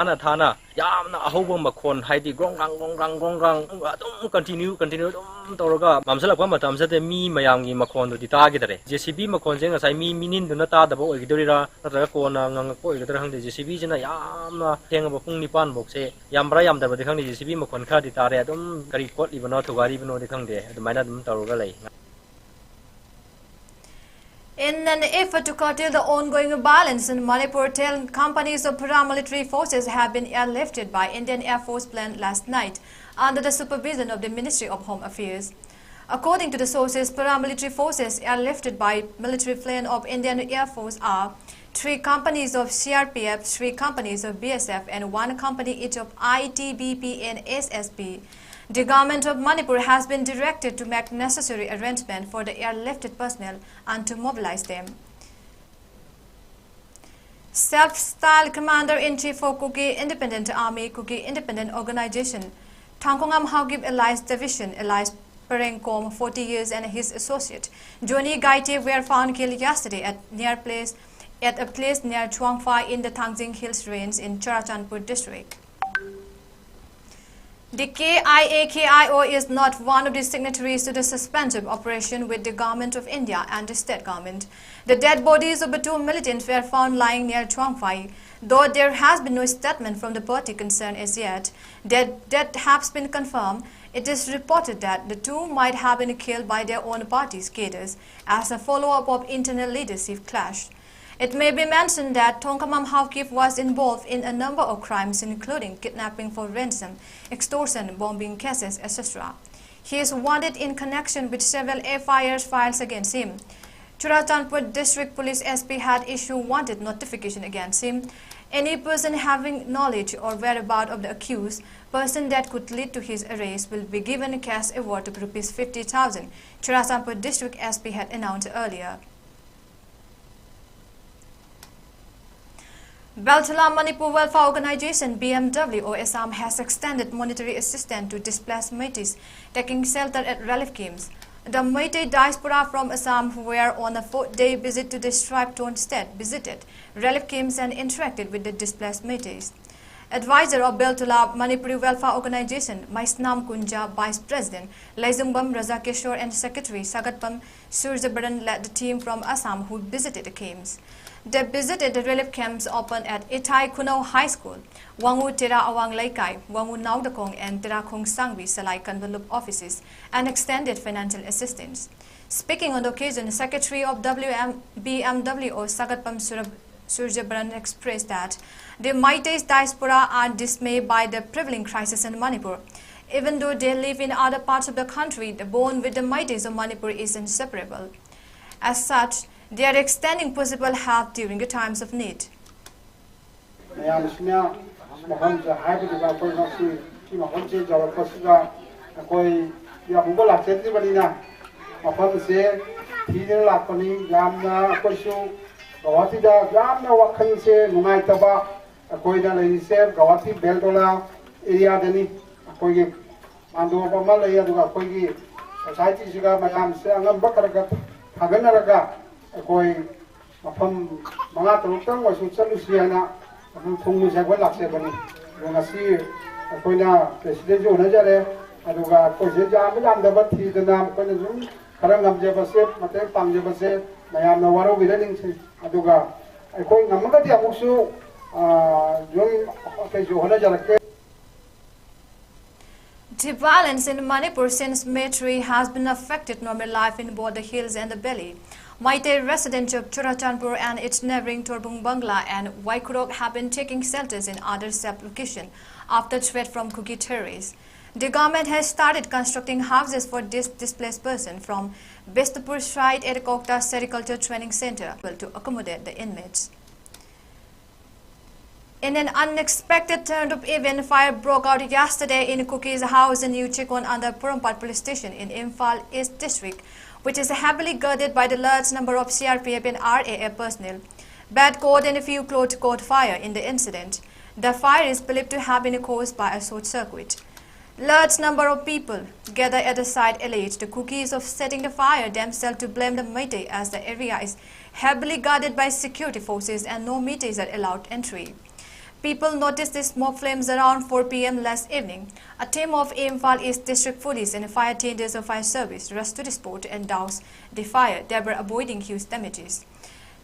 Thana Thana, Yam Ahobum Macon, Heidi Grong, continue, Toroga, Mamsala Pamatam said me, Mayangi Macon, the target. JCB Macon, as I mean, meaning the Nata, the boy, Dura, Natrakona, the JCB, and Yam, Tang of Nipan box, Yambrayam, the Kang JCB Macon Carditare, very quite even not to worry even though the Kang de, the Manadum Toroga. In an effort to curtail the ongoing violence in Manipur, 10 companies of paramilitary forces have been airlifted by Indian Air Force plane last night under the supervision of the Ministry of Home Affairs. According to the sources, paramilitary forces airlifted by military plane of Indian Air Force are 3 companies of CRPF, 3 companies of BSF and 1 company each of ITBP and SSB. The government of Manipur has been directed to make necessary arrangements for the airlifted personnel and to mobilize them. Self-styled Commander-in-Chief for KUKI Independent Army, KUKI Independent Organization, CHAWANGPHAI Allies Division, Allies Parengkom, 40 years, and his associate, Johnny Gaite, were found killed yesterday at a place near CHAWANGPHAI in the Tangjing Hills Range in Churachandpur district. The KIO is not one of the signatories to the suspension operation with the Government of India and the state government. The dead bodies of the 2 militants were found lying near CHAWANGPHAI, though there has been no statement from the party concerned as yet. That has been confirmed. It is reported that the 2 might have been killed by their own party's cadres as a follow-up of internal leadership clash. It may be mentioned that CHAWANGPHAI was involved in a number of crimes including kidnapping for ransom, extortion, bombing cases, etc. He is wanted in connection with several FIRs files against him. Churachandpur District Police SP had issued wanted notification against him. Any person having knowledge or whereabouts of the accused person that could lead to his arrest will be given a cash award of Rs 50,000, Churachandpur District SP had announced earlier. Beltala Manipur Welfare Organization BMW or Assam has extended monetary assistance to displaced MEITEIs taking shelter at relief camps. The MEITEI diaspora from Assam who were on a 4-day visit to the stripe-torn state visited relief camps and interacted with the displaced MEITEIs. Advisor of Beltala Manipuri Welfare Organization, Maisnam Kunja, Vice President Laizungbam Razakeshwar and Secretary Sagatpam Surjabaran led the team from Assam who visited the camps. They visited the relief camps open at MEITEI Kuno High School, Wangu Tera Awang Laikai, Wangu Naudakong and Tera Khong Sangbi Salai Kanvalup offices and extended financial assistance. Speaking on the occasion, Secretary of BMW or Sagatpam Surjabaran expressed that the MEITEI's diaspora are dismayed by the prevailing crisis in Manipur. Even though they live in other parts of the country, the bond with the MEITEIs of Manipur is inseparable. As such, they are extending possible help during the times of need. Koi mafam mga tulutang wasu solusiana thungu sa lakse bani ngasi koi na president jo najare aduga koi je jam da bathi da nam koi zum karang ngam je base mate pang je base mayam na waro bidaning se aduga koi ngamaga ti amusu jom kai jo najare. The violence in Manipur since MEITEI has been affected normal life in both the hills and the valley. MEITEI residents of Churachandpur and its neighboring Torbung Bangla and Waikurok have been taking shelters in other safe locations after threat from KUKI terrorists. The government has started constructing houses for displaced persons from Bestapur site at Kokta Sericulture Training Center to accommodate the inmates. In an unexpected turn of events, fire broke out yesterday in KUKI's house in Uchikon under Purampat Police Station in IMPHAL East District, which is heavily guarded by the large number of CRPF and RAF personnel. Bad code and a few caught fire in the incident. The fire is believed to have been caused by a short circuit. Large number of people gathered at the site alleged the KUKIs of setting the fire themselves to blame the MEITEI as the area is heavily guarded by security forces and no MEITEIs are allowed entry. People noticed the smoke flames around 4 p.m. last evening. A team of IMPHAL East District Police and fire tenders of fire service rushed to the spot and doused the fire, thereby avoiding huge damages.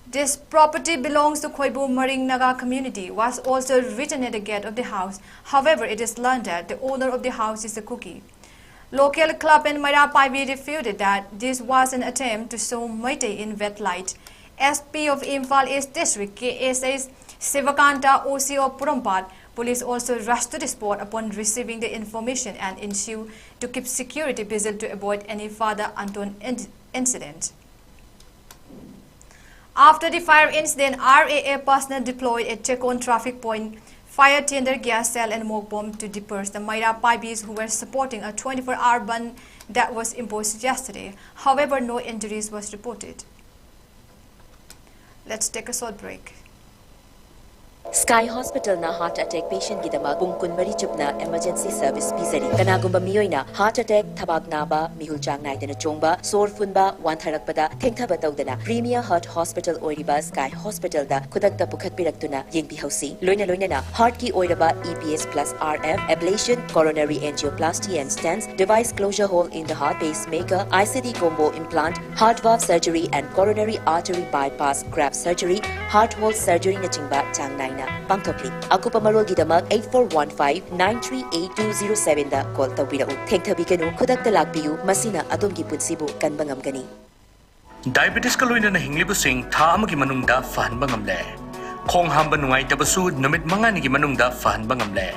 This property belongs to Khoibu Maring Naga community, was also written at the gate of the house. However, it is learned that the owner of the house is a KUKI. Local club and MEITEI refuted that this was an attempt to show MEITEI in wet light. SP of IMPHAL East District, KSA's Sivakanta OC of Purumpat, police also rushed to the spot upon receiving the information and ensued to keep security busy to avoid any further untoward incident. After the fire incident, RAA personnel deployed a check-on traffic point, fire tender, gas cell and smoke bomb to disperse the MEITEI who were supporting a 24-hour ban that was imposed yesterday. However, no injuries was reported. Let's take a short break. Sky Hospital na heart attack patient gidama pung kunmari chupna emergency service pizari kanagumba miyoina heart attack thabak naba mihul chang naidana chongba sor funba wan tharakpada thengthaba tawdana Premier Heart Hospital oiriba Sky Hospital da khudakta pukhat piraktuna yengbi hausi loina na heart ki oiraba EPS plus RF ablation coronary angioplasty and stents device closure hole in the heart pacemaker ICD combo implant heart valve surgery and coronary artery bypass graft surgery heart hole surgery na chingba chang nai Pangtokli. Akupa Marol Gidamak 8415-938207 da call tawirau. Thengthabikanu khudakta lakpiyu masina adumgi punsibu kanbangam gani. Diabetes kaloina na hinglibu sing tha amagi manungda fahanba ngamle. Khong hamba nungai tabasu numit mangani gi manungda fahanba ngamle.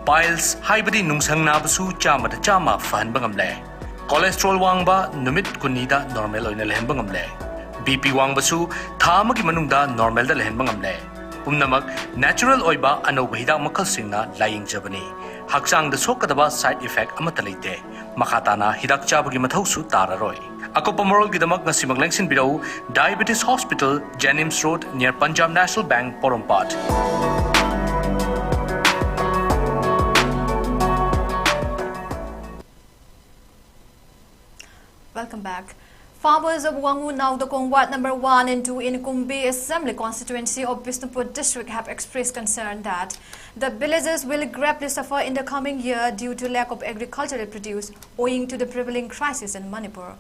Piles haibadi nungsang nabasu chama da chama fahanba ngamle. Cholesterol wangba numit kunida normal oina lehenba ngamle. BP wangbasu tha amagi manungda normal da lehenba ngamle. Pumnamak natural oiba anoba hidak makal singna lying jabani. Haksang da sokadaba side effect amata leite. Makatana hidak chabagi mathausu tararoi. Akopa moral gidamak na simaglengsin birau Diabetes Hospital, Jennings Road near Punjab National Bank, Porompat. Welcome back. Farmers of Wangu Naudokong Ward number 1 and 2 in Kumbi Assembly constituency of Bishnupur district have expressed concern that the villagers will greatly suffer in the coming year due to lack of agricultural produce owing to the prevailing crisis in Manipur.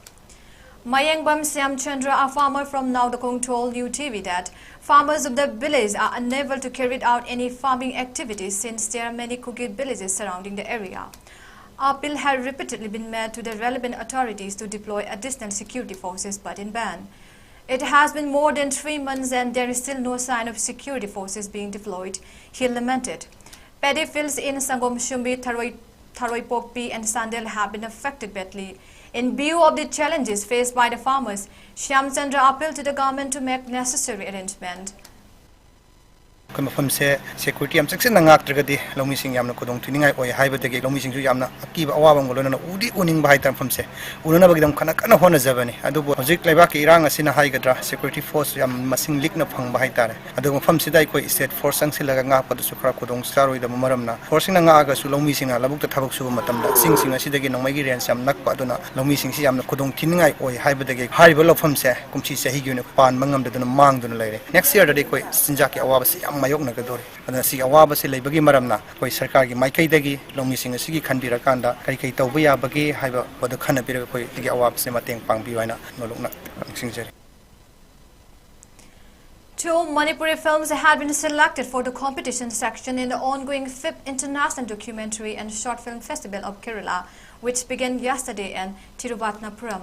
MAIRENBAM Chandra, a farmer from Naudokong, told newtv that farmers of the village are unable to carry out any farming activities since there are many KUKI villages surrounding the area. Appeal had repeatedly been made to the relevant authorities to deploy additional security forces but in vain. It has been more than 3 months and there is still no sign of security forces being deployed, he lamented. Paddy fields in Sangom Shumbi, Tharoipokpi and Sandel have been affected badly. In view of the challenges faced by the farmers, Chandra appealed to the government to make necessary arrangements. Mafamse security am section na ngaktragadi lomi sing yamna kodong tuningai oi haibadagi lomi sing ju yamna akiba awabang golona udi uning bahai tam famse unana bagidam kana kana hona jabani adubo hojik laiba ki irang asina haigadra security force yam masing likna phang bahai tare adu mafamse dai koi state force ang silaga ngak padu sukra kodong staroi da maramna forcing na ngaga su lomi sing na labuk ta thabak su matamda sing asidagi nongmai gi range yam nak paduna lomi sing si yamna kodong tiningai oi haibadagi hariba lofamse kumchi sahi gi ne pan mangam da mang duna leire next year da koi sinja ki awaba si mayok na gadori adana si awaba se leibagi maramna koi sarkar gi maikai dagi lomi sing asigi khanbira kanda kai tawba ya bagi haiba bodu khana bira koi tigi awaba se mateng pangbi waina nolokna singjeri. 2 Manipuri films had been selected for the competition section in the ongoing 5th International Documentary and Short Film Festival of Kerala, which began yesterday in Tiruvananthapuram.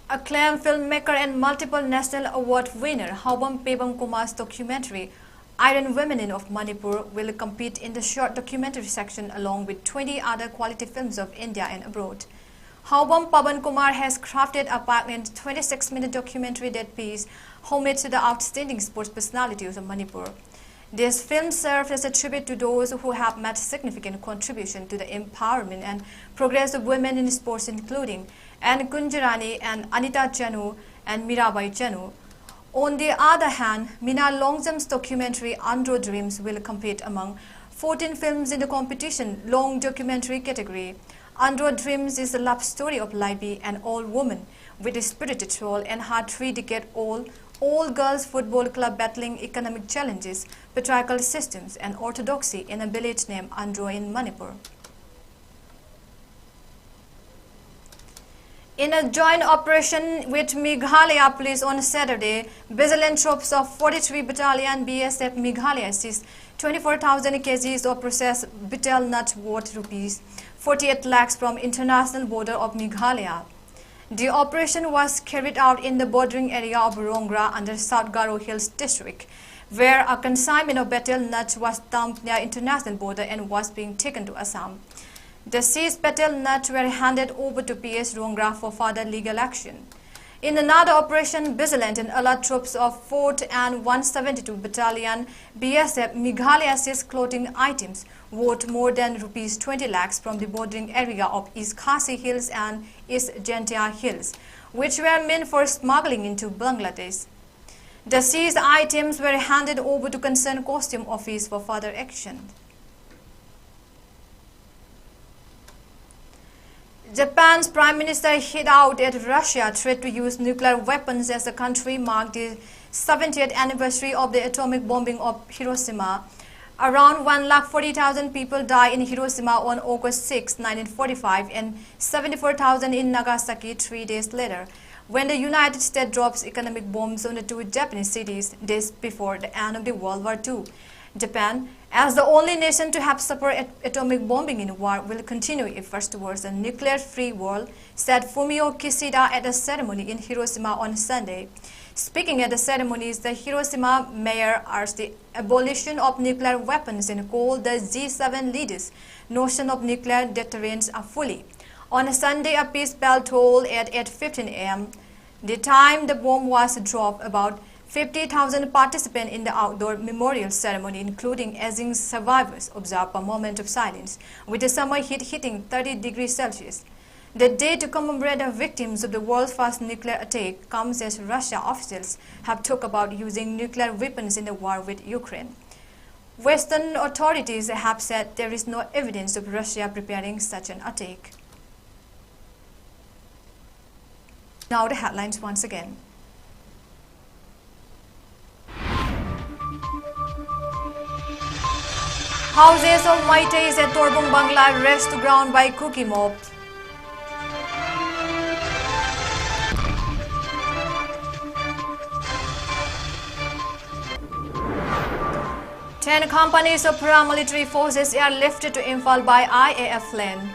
Acclaimed filmmaker and multiple national award winner CHAWANGPHAI Kumar's documentary Iron Women of Manipur will compete in the short documentary section along with 20 other quality films of India and abroad. CHAWANGPHAI Kumar has crafted a poignant 26-minute documentary that pays homage to the outstanding sports personalities of Manipur. This film serves as a tribute to those who have made significant contribution to the empowerment and progress of women in sports, including Anne Kunjarani and Anita Janu and Mirabai Janu. On the other hand, Meena Longzam's documentary Andro Dreams will compete among 14 films in the competition long documentary category. Andro Dreams is a love story of Libby, an old woman with a spirited soul and her 3-decade-old all-girls football club battling economic challenges, patriarchal systems and orthodoxy in a village named Andro in Manipur. In a joint operation with Meghalaya police on Saturday, vigilant troops of 43 Battalion BSF Meghalaya seized 24,000 kgs of processed betel nut worth rupees 48 lakhs from international border of Meghalaya. The operation was carried out in the bordering area of Rongra under South Garo Hills district, where a consignment of betel nuts was dumped near international border and was being taken to Assam. The seized betel nuts were handed over to PS Rongra for further legal action. In another operation, vigilant and alert troops of 4th and 172 Battalion BSF Meghalaya seized clothing items worth more than rupees 20 lakhs from the bordering area of East Khasi Hills and East Jantia Hills, which were meant for smuggling into Bangladesh. The seized items were handed over to concerned costume office for further action. Japan's Prime Minister hit out at Russia's threat to use nuclear weapons as the country marked the 70th anniversary of the atomic bombing of Hiroshima. Around 140,000 people died in Hiroshima on August 6, 1945 and 74,000 in Nagasaki 3 days later, when the United States drops economic bombs on the two Japanese cities days before the end of the World War II. Japan, as the only nation to have suffered atomic bombing in war, will continue efforts towards a nuclear-free world, said Fumio Kishida at a ceremony in Hiroshima on Sunday. Speaking at the ceremonies, the Hiroshima mayor urged the abolition of nuclear weapons and called the G7 leaders' notion of nuclear deterrence fully. On Sunday, a peace bell tolled at 8:15 a.m. The time the bomb was dropped, about 50,000 participants in the outdoor memorial ceremony, including aging survivors, observed a moment of silence, with the summer heat hitting 30 degrees Celsius. The day to commemorate the victims of the world's first nuclear attack comes as Russia officials have talked about using nuclear weapons in the war with Ukraine. Western authorities have said there is no evidence of Russia preparing such an attack. Now the headlines once again. Houses of MEITEI at TORBUNG, Bangla razed to ground by KUKI mob. Ten companies of paramilitary forces airlifted to IMPHAL by IAF plane.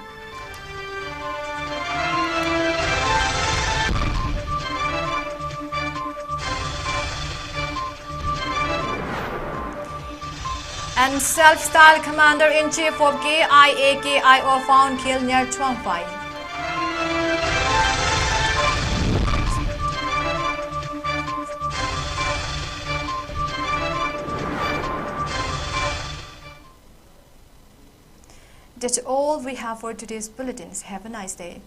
And self-styled commander-in-chief of KIO found killed near CHAWANGPHAI. That's all we have for today's bulletins. Have a nice day.